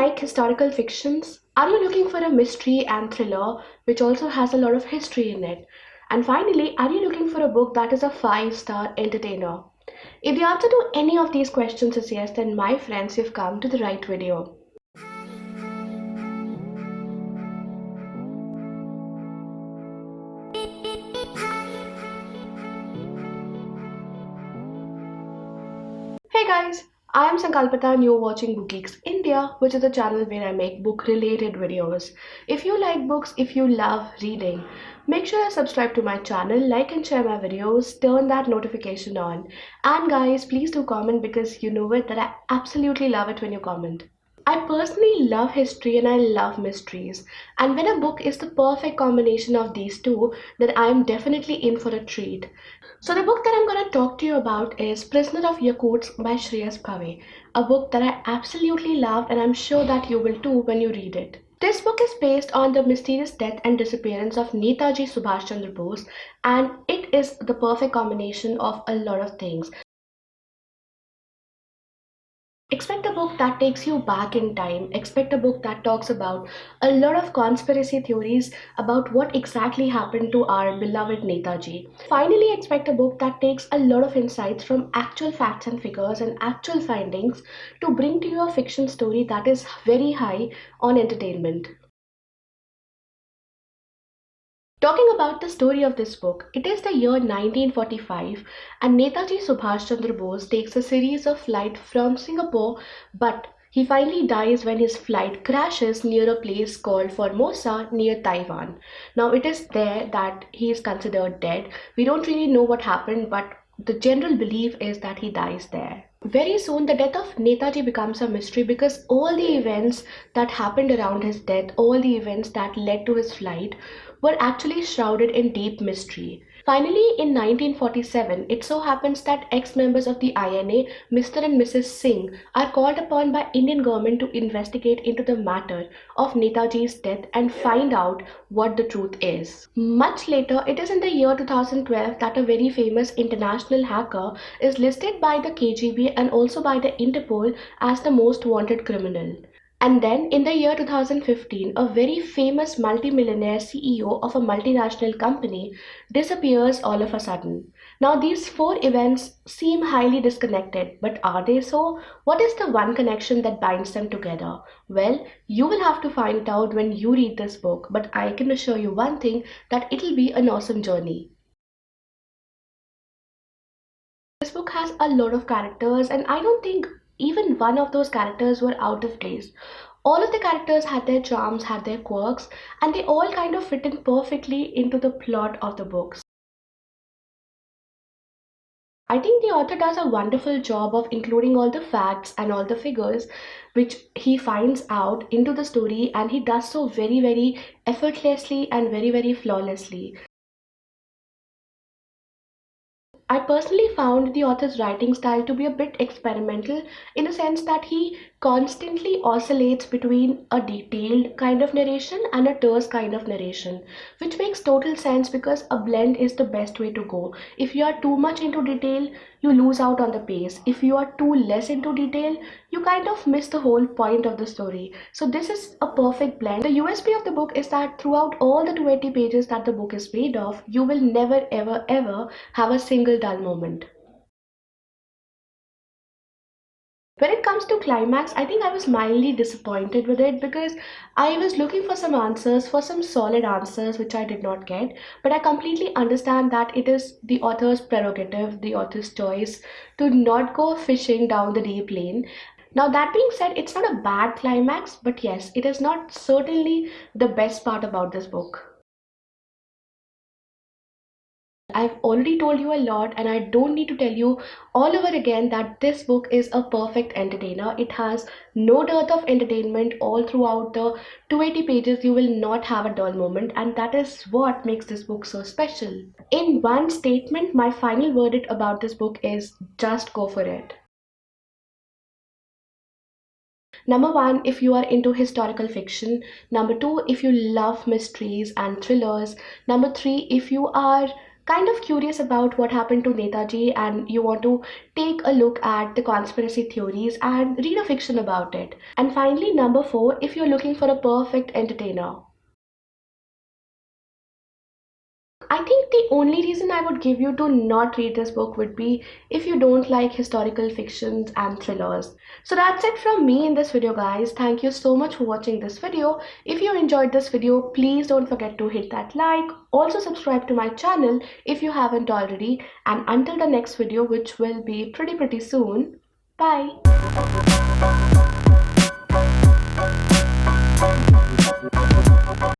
like historical fictions? Are you looking for a mystery and thriller which also has a lot of history in it? And finally, are you looking for a book that is a 5-star entertainer? If the answer to any of these questions is yes, then my friends, you've come to the right video. Hey guys, I am Sankalpita and you're watching BookGeeks India, which is a channel where I make book-related videos. If you like books, if you love reading, make sure you subscribe to my channel, like and share my videos, turn that notification on. And guys, please do comment because you know it that I absolutely love it when you comment. I personally love history and I love mysteries. And when a book is the perfect combination of these two, then I am definitely in for a treat. So the book that I'm going to talk to you about is Prisoner of Yakutsk by Shreyas Bhave, a book that I absolutely loved and I'm sure that you will too when you read it. This book is based on the mysterious death and disappearance of Netaji Subhash Chandra Bose, and it is the perfect combination of a lot of things. Expect a book that takes you back in time. Expect a book that talks about a lot of conspiracy theories about what exactly happened to our beloved Netaji. Finally, expect a book that takes a lot of insights from actual facts and figures and actual findings to bring to you a fiction story that is very high on entertainment. Talking about the story of this book, it is the year 1945 and Netaji Subhash Chandra Bose takes a series of flights from Singapore, but he finally dies when his flight crashes near a place called Formosa near Taiwan. Now it is there that he is considered dead. We don't really know what happened, but the general belief is that he dies there. Very soon, the death of Netaji becomes a mystery because all the events that happened around his death, all the events that led to his flight, were actually shrouded in deep mystery. Finally, in 1947, it so happens that ex-members of the INA, Mr. and Mrs. Singh, are called upon by Indian government to investigate into the matter of Netaji's death and find out what the truth is. Much later, it is in the year 2012 that a very famous international hacker is listed by the KGB and also by the Interpol as the most wanted criminal. And then in the year 2015, a very famous multimillionaire CEO of a multinational company disappears all of a sudden. Now, these four events seem highly disconnected, but are they so? What is the one connection that binds them together? Well, you will have to find it out when you read this book, but I can assure you one thing that it'll be an awesome journey. This book has a lot of characters, and I don't think even one of those characters were out of place. All of the characters had their charms, had their quirks, and they all kind of fit in perfectly into the plot of the books. I think the author does a wonderful job of including all the facts and all the figures which he finds out into the story, and he does so very, very effortlessly and very, very flawlessly. I personally found the author's writing style to be a bit experimental in the sense that he constantly oscillates between a detailed kind of narration and a terse kind of narration, which makes total sense because a blend is the best way to go. If you are too much into detail, you lose out on the pace. If you are too less into detail, you kind of miss the whole point of the story. So this is a perfect blend. The USP of the book is that throughout all the 280 pages that the book is made of, you will never ever ever have a single dull moment. When it comes to Climax, I think I was mildly disappointed with it because I was looking for some answers, for some solid answers, which I did not get. But I completely understand that it is the author's prerogative, the author's choice to not go fishing down the deep lane. Now, that being said, it's not a bad climax, but yes, it is not certainly the best part about this book. I've already told you a lot, and I don't need to tell you all over again that this book is a perfect entertainer. It has no dearth of entertainment all throughout the 280 pages. You will not have a dull moment, and that is what makes this book so special. In one statement, my final verdict about this book is just go for it. Number one, if you are into historical fiction. Number two, if you love mysteries and thrillers. Number three, if you are kind of curious about what happened to Netaji and you want to take a look at the conspiracy theories and read a fiction about it. And finally, number 4, if you're looking for a perfect entertainer. I think the only reason I would give you to not read this book would be if you don't like historical fictions and thrillers. So that's it from me in this video, guys. Thank you so much for watching this video. If you enjoyed this video, please don't forget to hit that like. Also subscribe to my channel if you haven't already. And until the next video, which will be pretty soon, bye.